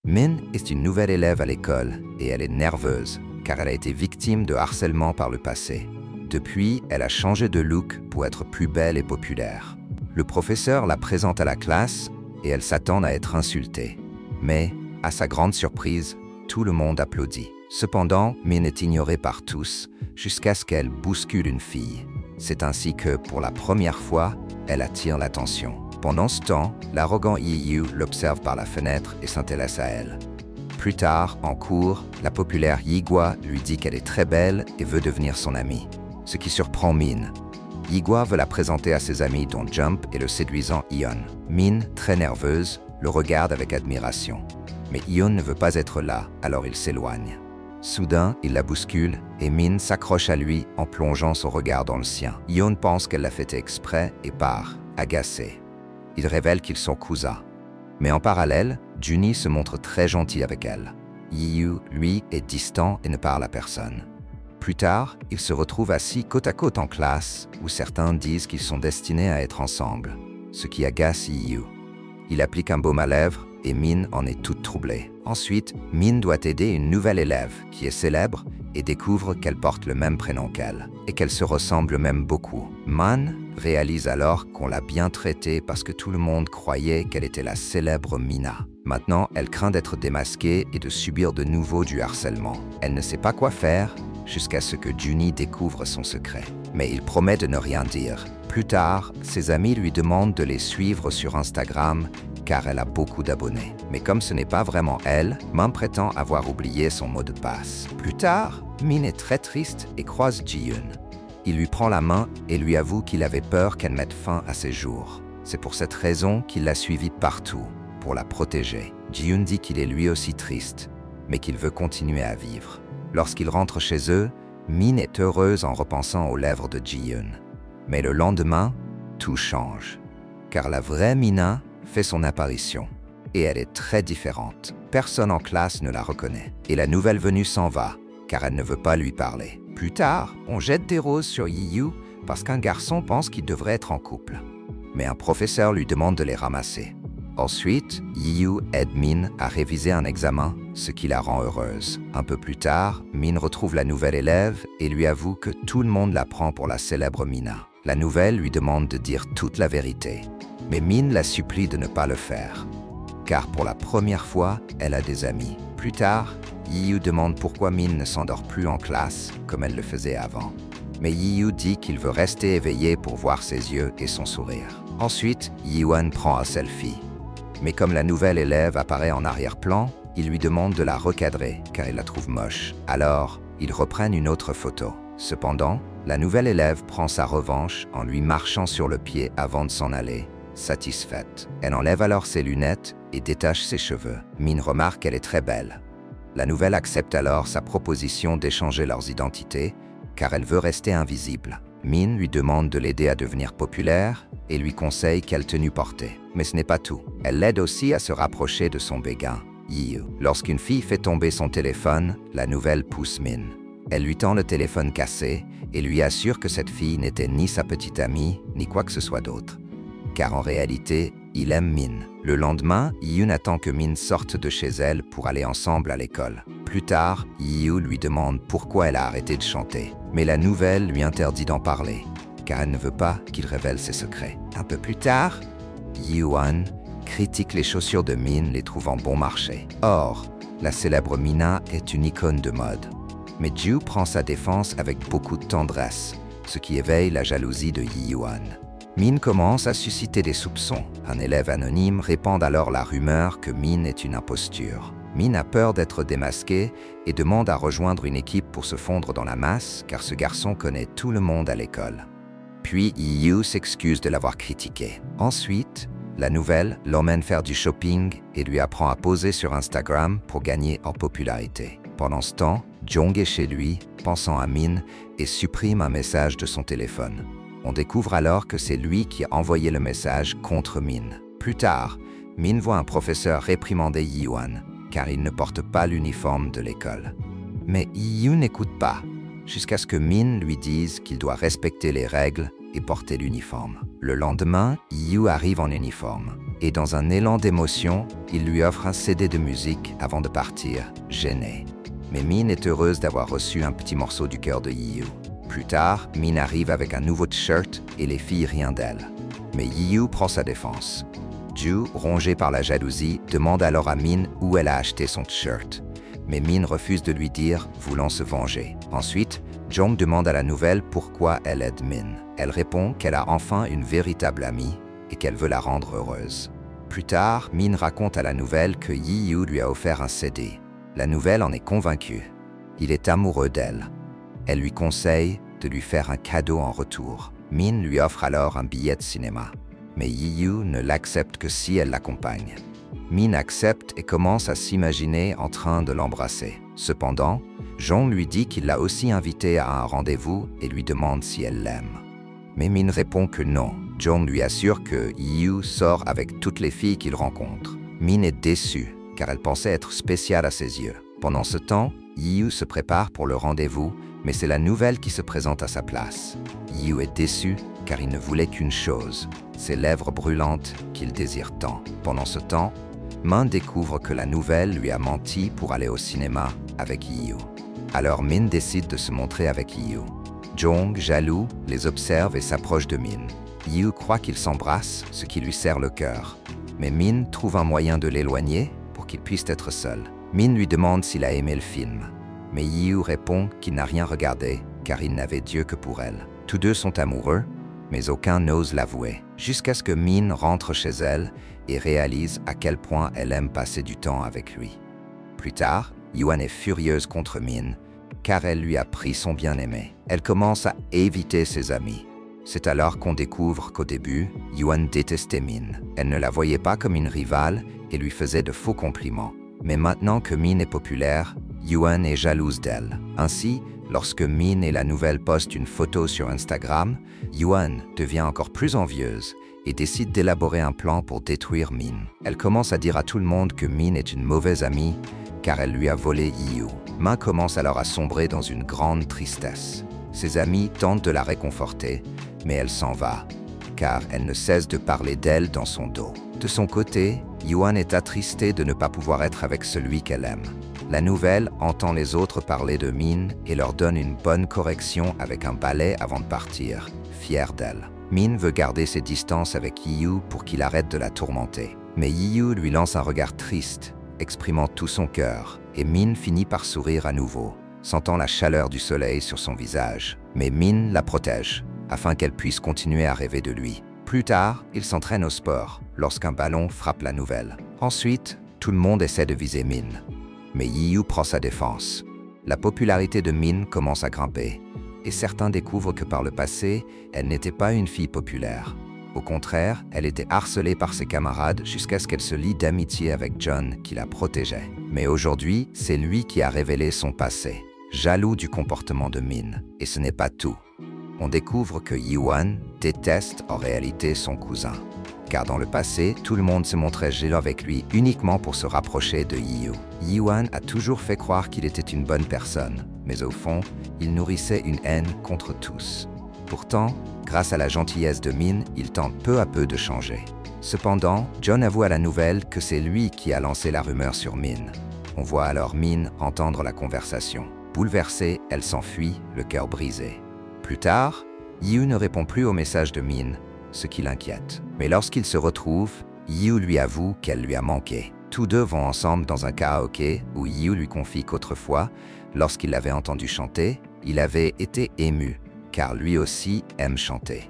Min est une nouvelle élève à l'école et elle est nerveuse car elle a été victime de harcèlement par le passé. Depuis, elle a changé de look pour être plus belle et populaire. Le professeur la présente à la classe et elle s'attend à être insultée. Mais, à sa grande surprise, tout le monde applaudit. Cependant, Min est ignorée par tous jusqu'à ce qu'elle bouscule une fille. C'est ainsi que, pour la première fois, elle attire l'attention. Pendant ce temps, l'arrogant Yi l'observe par la fenêtre et s'intéresse à elle. Plus tard, en cours, la populaire Yigua lui dit qu'elle est très belle et veut devenir son amie, ce qui surprend Min. Yigua veut la présenter à ses amis dont Jump et le séduisant Ion. Min, très nerveuse, le regarde avec admiration. Mais Ion ne veut pas être là, alors il s'éloigne. Soudain, il la bouscule et Min s'accroche à lui en plongeant son regard dans le sien. Ion pense qu'elle l'a fait exprès et part, agacé. Il révèle qu'ils sont cousins. Mais en parallèle, Juni se montre très gentil avec elle. Yiyu, lui, est distant et ne parle à personne. Plus tard, ils se retrouvent assis côte à côte en classe, où certains disent qu'ils sont destinés à être ensemble, ce qui agace Yiyu. Il applique un baume à lèvres et Min en est toute troublée. Ensuite, Min doit aider une nouvelle élève qui est célèbre et découvre qu'elle porte le même prénom qu'elle et qu'elle se ressemble même beaucoup. Man réalise alors qu'on l'a bien traitée parce que tout le monde croyait qu'elle était la célèbre Mina. Maintenant, elle craint d'être démasquée et de subir de nouveau du harcèlement. Elle ne sait pas quoi faire jusqu'à ce que Juni découvre son secret. Mais il promet de ne rien dire. Plus tard, ses amis lui demandent de les suivre sur Instagram car elle a beaucoup d'abonnés. Mais comme ce n'est pas vraiment elle, Man prétend avoir oublié son mot de passe. Plus tard, Min est très triste et croise Ji-Yoon. Il lui prend la main et lui avoue qu'il avait peur qu'elle mette fin à ses jours. C'est pour cette raison qu'il l'a suivie partout, pour la protéger. Ji-Yoon dit qu'il est lui aussi triste, mais qu'il veut continuer à vivre. Lorsqu'ils rentrent chez eux, Min est heureuse en repensant aux lèvres de Ji-Yoon. Mais le lendemain, tout change. Car la vraie Mina fait son apparition. Et elle est très différente. Personne en classe ne la reconnaît. Et la nouvelle venue s'en va, car elle ne veut pas lui parler. Plus tard, on jette des roses sur Yiyu parce qu'un garçon pense qu'il devrait être en couple. Mais un professeur lui demande de les ramasser. Ensuite, Yiyu aide Min à réviser un examen, ce qui la rend heureuse. Un peu plus tard, Min retrouve la nouvelle élève et lui avoue que tout le monde la prend pour la célèbre Mina. La nouvelle lui demande de dire toute la vérité. Mais Min la supplie de ne pas le faire, car pour la première fois, elle a des amis. Plus tard, Yiyu demande pourquoi Min ne s'endort plus en classe comme elle le faisait avant. Mais Yiyu dit qu'il veut rester éveillé pour voir ses yeux et son sourire. Ensuite, Yiwan prend un selfie. Mais comme la nouvelle élève apparaît en arrière-plan, il lui demande de la recadrer car il la trouve moche. Alors, ils reprennent une autre photo. Cependant, la nouvelle élève prend sa revanche en lui marchant sur le pied avant de s'en aller. Satisfaite. Elle enlève alors ses lunettes et détache ses cheveux. Min remarque qu'elle est très belle. La nouvelle accepte alors sa proposition d'échanger leurs identités, car elle veut rester invisible. Min lui demande de l'aider à devenir populaire et lui conseille quelle tenue porter. Mais ce n'est pas tout. Elle l'aide aussi à se rapprocher de son béguin, Yiyu. Lorsqu'une fille fait tomber son téléphone, la nouvelle pousse Min. Elle lui tend le téléphone cassé et lui assure que cette fille n'était ni sa petite amie, ni quoi que ce soit d'autre. Car en réalité, il aime Min. Le lendemain, Yiyu attend que Min sorte de chez elle pour aller ensemble à l'école. Plus tard, Yiyu lui demande pourquoi elle a arrêté de chanter. Mais la nouvelle lui interdit d'en parler, car elle ne veut pas qu'il révèle ses secrets. Un peu plus tard, Yiwan critique les chaussures de Min, les trouvant bon marché. Or, la célèbre Mina est une icône de mode. Mais Ju prend sa défense avec beaucoup de tendresse, ce qui éveille la jalousie de Yiwan. Min commence à susciter des soupçons. Un élève anonyme répand alors la rumeur que Min est une imposture. Min a peur d'être démasqué et demande à rejoindre une équipe pour se fondre dans la masse car ce garçon connaît tout le monde à l'école. Puis Yiyu s'excuse de l'avoir critiqué. Ensuite, la nouvelle l'emmène faire du shopping et lui apprend à poser sur Instagram pour gagner en popularité. Pendant ce temps, Jong est chez lui, pensant à Min, et supprime un message de son téléphone. On découvre alors que c'est lui qui a envoyé le message contre Min. Plus tard, Min voit un professeur réprimander Yiwan, car il ne porte pas l'uniforme de l'école. Mais Yiyu n'écoute pas, jusqu'à ce que Min lui dise qu'il doit respecter les règles et porter l'uniforme. Le lendemain, Yiyu arrive en uniforme. et dans un élan d'émotion, il lui offre un CD de musique avant de partir, gêné. Mais Min est heureuse d'avoir reçu un petit morceau du cœur de Yiyu. Plus tard, Min arrive avec un nouveau t-shirt et les filles rien d'elle. Mais Yiyu prend sa défense. Ju, rongé par la jalousie, demande alors à Min où elle a acheté son t-shirt. Mais Min refuse de lui dire, voulant se venger. Ensuite, Jong demande à la nouvelle pourquoi elle aide Min. Elle répond qu'elle a enfin une véritable amie et qu'elle veut la rendre heureuse. Plus tard, Min raconte à la nouvelle que Yiyu lui a offert un CD. La nouvelle en est convaincue. Il est amoureux d'elle. Elle lui conseille de lui faire un cadeau en retour. Min lui offre alors un billet de cinéma. Mais Yiyu ne l'accepte que si elle l'accompagne. Min accepte et commence à s'imaginer en train de l'embrasser. Cependant, Jong lui dit qu'il l'a aussi invitée à un rendez-vous et lui demande si elle l'aime. Mais Min répond que non. Jong lui assure que Yiyu sort avec toutes les filles qu'il rencontre. Min est déçue, car elle pensait être spéciale à ses yeux. Pendant ce temps, Yiyu se prépare pour le rendez-vous, mais c'est la nouvelle qui se présente à sa place. Yiyu est déçu, car il ne voulait qu'une chose, ses lèvres brûlantes qu'il désire tant. Pendant ce temps, Min découvre que la nouvelle lui a menti pour aller au cinéma avec Yiyu. Alors Min décide de se montrer avec Yiyu. Jong, jaloux, les observe et s'approche de Min. Yiyu croit qu'ils s'embrassent, ce qui lui serre le cœur. Mais Min trouve un moyen de l'éloigner pour qu'il puisse être seul. Min lui demande s'il a aimé le film. Mais Yiyu répond qu'il n'a rien regardé, car il n'avait Dieu que pour elle. Tous deux sont amoureux, mais aucun n'ose l'avouer. Jusqu'à ce que Min rentre chez elle et réalise à quel point elle aime passer du temps avec lui. Plus tard, Yuan est furieuse contre Min, car elle lui a pris son bien-aimé. Elle commence à éviter ses amis. C'est alors qu'on découvre qu'au début, Yuan détestait Min. Elle ne la voyait pas comme une rivale et lui faisait de faux compliments. Mais maintenant que Min est populaire, Yuan est jalouse d'elle. Ainsi, lorsque Min et la nouvelle postent une photo sur Instagram, Yuan devient encore plus envieuse et décide d'élaborer un plan pour détruire Min. Elle commence à dire à tout le monde que Min est une mauvaise amie car elle lui a volé Yiyu. Min commence alors à sombrer dans une grande tristesse. Ses amis tentent de la réconforter, mais elle s'en va, car elle ne cesse de parler d'elle dans son dos. De son côté, Yuan est attristée de ne pas pouvoir être avec celui qu'elle aime. La nouvelle entend les autres parler de Min et leur donne une bonne correction avec un balai avant de partir, fière d'elle. Min veut garder ses distances avec Yiyu pour qu'il arrête de la tourmenter. Mais Yiyu lui lance un regard triste, exprimant tout son cœur, et Min finit par sourire à nouveau, sentant la chaleur du soleil sur son visage. Mais Min la protège, afin qu'elle puisse continuer à rêver de lui. Plus tard, il s'entraîne au sport, lorsqu'un ballon frappe la nouvelle. Ensuite, tout le monde essaie de viser Min. Mais Yiyu prend sa défense. La popularité de Min commence à grimper, et certains découvrent que par le passé, elle n'était pas une fille populaire. Au contraire, elle était harcelée par ses camarades jusqu'à ce qu'elle se lie d'amitié avec John qui la protégeait. Mais aujourd'hui, c'est lui qui a révélé son passé, jaloux du comportement de Min. Et ce n'est pas tout. On découvre que Yuan déteste en réalité son cousin. Car dans le passé, tout le monde se montrait jaloux avec lui uniquement pour se rapprocher de Yiyu. Yuan a toujours fait croire qu'il était une bonne personne, mais au fond, il nourrissait une haine contre tous. Pourtant, grâce à la gentillesse de Min, il tente peu à peu de changer. Cependant, John avoue à la nouvelle que c'est lui qui a lancé la rumeur sur Min. On voit alors Min entendre la conversation. Bouleversée, elle s'enfuit, le cœur brisé. Plus tard, Yiyu ne répond plus au message de Min, ce qui l'inquiète. Mais lorsqu'ils se retrouvent, Yiyu lui avoue qu'elle lui a manqué. Tous deux vont ensemble dans un karaoké où Yiyu lui confie qu'autrefois, lorsqu'il l'avait entendu chanter, il avait été ému, car lui aussi aime chanter.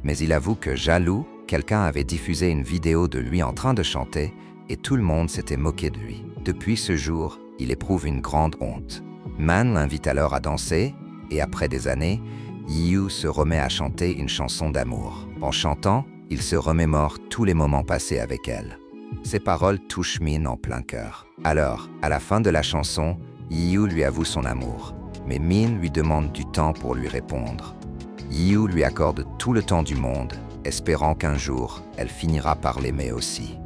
Mais il avoue que jaloux, quelqu'un avait diffusé une vidéo de lui en train de chanter et tout le monde s'était moqué de lui. Depuis ce jour, il éprouve une grande honte. Man l'invite alors à danser et après des années, Yiyu se remet à chanter une chanson d'amour. En chantant, il se remémore tous les moments passés avec elle. Ses paroles touchent Min en plein cœur. Alors, à la fin de la chanson, Yiyu lui avoue son amour. Mais Min lui demande du temps pour lui répondre. Yiyu lui accorde tout le temps du monde, espérant qu'un jour, elle finira par l'aimer aussi.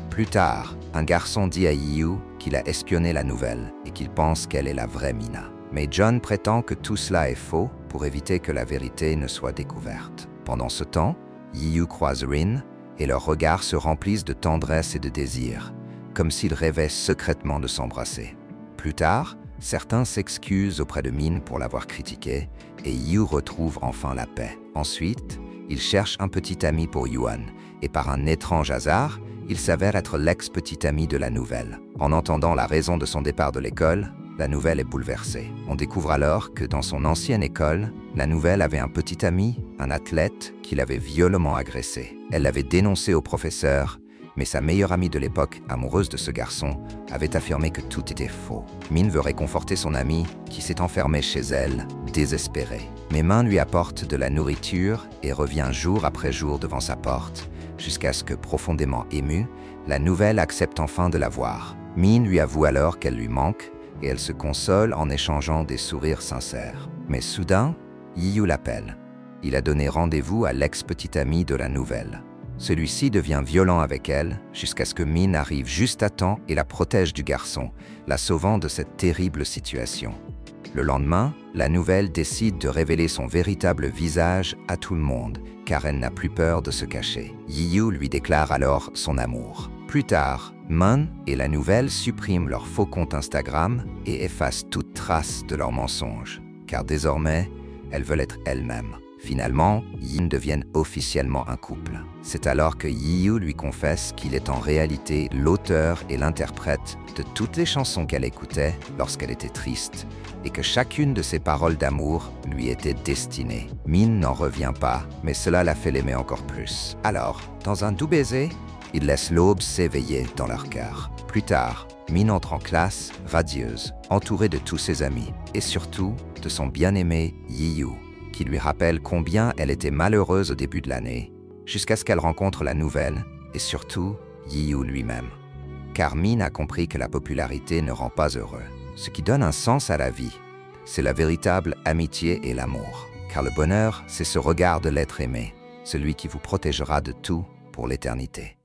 Plus tard, un garçon dit à Yiyu qu'il a espionné la nouvelle et qu'il pense qu'elle est la vraie Mina. Mais John prétend que tout cela est faux pour éviter que la vérité ne soit découverte. Pendant ce temps, Yiyu croise Rin et leurs regards se remplissent de tendresse et de désir, comme s'ils rêvaient secrètement de s'embrasser. Plus tard, certains s'excusent auprès de Min pour l'avoir critiqué, et Yu retrouve enfin la paix. Ensuite, il cherche un petit ami pour Yuan, et par un étrange hasard, il s'avère être l'ex-petit ami de la nouvelle. En entendant la raison de son départ de l'école, la nouvelle est bouleversée. On découvre alors que dans son ancienne école, la nouvelle avait un petit ami, un athlète, qui l'avait violemment agressé. Elle l'avait dénoncé au professeur, mais sa meilleure amie de l'époque, amoureuse de ce garçon, avait affirmé que tout était faux. Min veut réconforter son amie, qui s'est enfermée chez elle, désespérée. Mais Min lui apporte de la nourriture et revient jour après jour devant sa porte, jusqu'à ce que, profondément émue, la nouvelle accepte enfin de la voir. Min lui avoue alors qu'elle lui manque, et elle se console en échangeant des sourires sincères. Mais soudain, Yiyu l'appelle. Il a donné rendez-vous à l'ex-petit ami de la nouvelle. Celui-ci devient violent avec elle, jusqu'à ce que Min arrive juste à temps et la protège du garçon, la sauvant de cette terrible situation. Le lendemain, la nouvelle décide de révéler son véritable visage à tout le monde, car elle n'a plus peur de se cacher. Yiyu lui déclare alors son amour. Plus tard, Min et la nouvelle suppriment leur faux compte Instagram et effacent toute trace de leurs mensonges, car désormais, elles veulent être elles-mêmes. Finalement, Yin deviennent officiellement un couple. C'est alors que Yiyu lui confesse qu'il est en réalité l'auteur et l'interprète de toutes les chansons qu'elle écoutait lorsqu'elle était triste, et que chacune de ses paroles d'amour lui était destinée. Min n'en revient pas, mais cela la fait l'aimer encore plus. Alors, dans un doux baiser, ils laissent l'aube s'éveiller dans leur cœur. Plus tard, Min entre en classe, radieuse, entourée de tous ses amis, et surtout de son bien-aimé Yiyu, qui lui rappelle combien elle était malheureuse au début de l'année, jusqu'à ce qu'elle rencontre la nouvelle, et surtout Yiyu lui-même. Car Min a compris que la popularité ne rend pas heureux. Ce qui donne un sens à la vie, c'est la véritable amitié et l'amour. Car le bonheur, c'est ce regard de l'être aimé, celui qui vous protégera de tout pour l'éternité.